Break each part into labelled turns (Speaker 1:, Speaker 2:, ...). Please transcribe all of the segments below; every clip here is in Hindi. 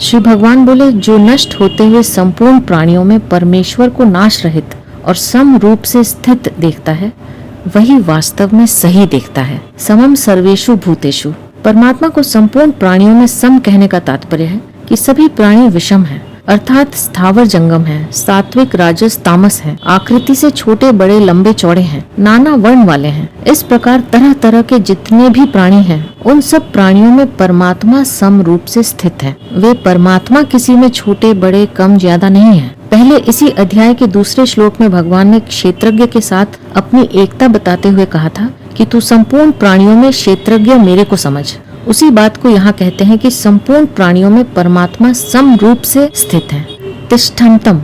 Speaker 1: श्री भगवान बोले, जो नष्ट होते हुए संपूर्ण प्राणियों में परमेश्वर को नाश रहित और सम रूप से स्थित देखता है, वही वास्तव में सही देखता है। समम सर्वेषु भूतेषु। परमात्मा को संपूर्ण प्राणियों में सम कहने का तात्पर्य है कि सभी प्राणी विषम हैं, अर्थात स्थावर जंगम है, सात्विक राजस तामस है, आकृति से छोटे बड़े लंबे चौड़े हैं, नाना वर्ण वाले हैं। इस प्रकार तरह तरह के जितने भी प्राणी हैं, उन सब प्राणियों में परमात्मा सम रूप से स्थित है। वे परमात्मा किसी में छोटे बड़े कम ज्यादा नहीं है। पहले इसी अध्याय के दूसरे श्लोक में भगवान ने क्षेत्रज्ञ के साथ अपनी एकता बताते हुए कहा था कि तू संपूर्ण प्राणियों में क्षेत्रज्ञ मेरे को समझ। उसी बात को यहाँ कहते हैं कि संपूर्ण प्राणियों में परमात्मा सम रूप से स्थित है। तिष्ठन्तम।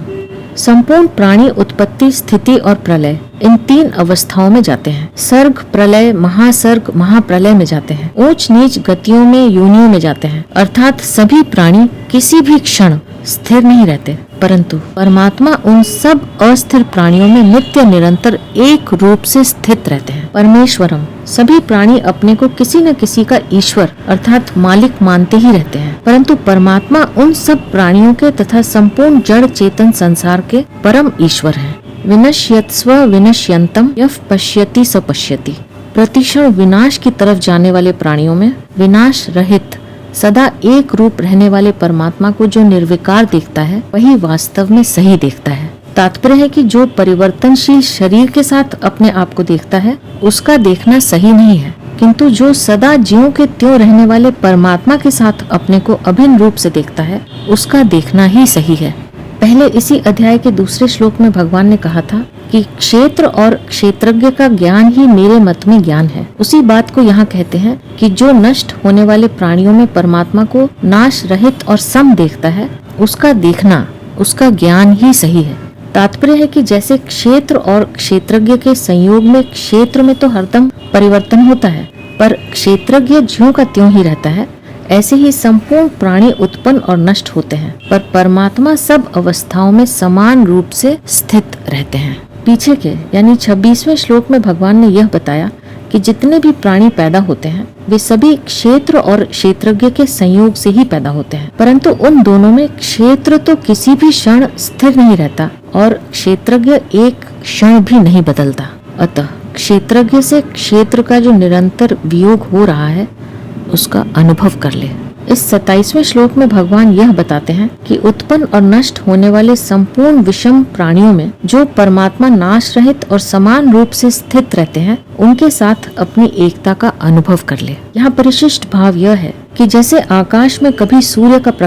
Speaker 1: संपूर्ण प्राणी उत्पत्ति, स्थिति और प्रलय, इन तीन अवस्थाओं में जाते हैं। सर्ग, प्रलय, महासर्ग, महाप्रलय में जाते हैं। ऊंच नीच गतियों में, योनियों में जाते हैं। अर्थात सभी प्राणी किसी भी क्षण स्थिर नहीं रहते, परंतु परमात्मा उन सब अस्थिर प्राणियों में नित्य निरंतर एक रूप से स्थित रहते हैं। परमेश्वरम। सभी प्राणी अपने को किसी न किसी का ईश्वर अर्थात मालिक मानते ही रहते हैं, परंतु परमात्मा उन सब प्राणियों के तथा संपूर्ण जड़ चेतन संसार के परम ईश्वर हैं। विनश्यत्स्व विनश्यन्तम यः पश्यति स पश्यति। प्रतिक्षण विनाश की तरफ जाने वाले प्राणियों में विनाश रहित सदा एक रूप रहने वाले परमात्मा को जो निर्विकार देखता है, वही वास्तव में सही देखता है। तात्पर्य है कि जो परिवर्तनशील शरीर के साथ अपने आप को देखता है, उसका देखना सही नहीं है, किंतु जो सदा ज्यों के त्यों रहने वाले परमात्मा के साथ अपने को अभिन्न रूप से देखता है, उसका देखना ही सही है। पहले इसी अध्याय के दूसरे श्लोक में भगवान ने कहा था कि क्षेत्र और क्षेत्रज्ञ का ज्ञान ही मेरे मत में ज्ञान है। उसी बात को यहाँ कहते हैं कि जो नष्ट होने वाले प्राणियों में परमात्मा को नाश रहित और सम देखता है, उसका देखना, उसका ज्ञान ही सही है। तात्पर्य है कि जैसे क्षेत्र और क्षेत्रज्ञ के संयोग में क्षेत्र में तो हरदम परिवर्तन होता है, पर क्षेत्रज्ञ ज्यों का त्यों ही रहता है, ऐसे ही संपूर्ण प्राणी उत्पन्न और नष्ट होते हैं, पर परमात्मा सब अवस्थाओं में समान रूप से स्थित रहते हैं। पीछे के यानी 26वें श्लोक में भगवान ने यह बताया कि जितने भी प्राणी पैदा होते हैं, वे सभी क्षेत्र और क्षेत्रज्ञ के संयोग से ही पैदा होते हैं, परंतु उन दोनों में क्षेत्र तो किसी भी क्षण स्थिर नहीं रहता और क्षेत्रज्ञ एक क्षण भी नहीं बदलता। अतः क्षेत्रज्ञ से क्षेत्र का जो निरंतर वियोग हो रहा है, उसका अनुभव कर ले। इस 27वें श्लोक में भगवान यह बताते हैं कि उत्पन्न और नष्ट होने वाले संपूर्ण विषम प्राणियों में जो परमात्मा नाश रहित और समान रूप से स्थित रहते हैं, उनके साथ अपनी एकता का अनुभव कर ले। यहाँ परिशिष्ट भाव यह है कि जैसे आकाश में कभी सूर्य का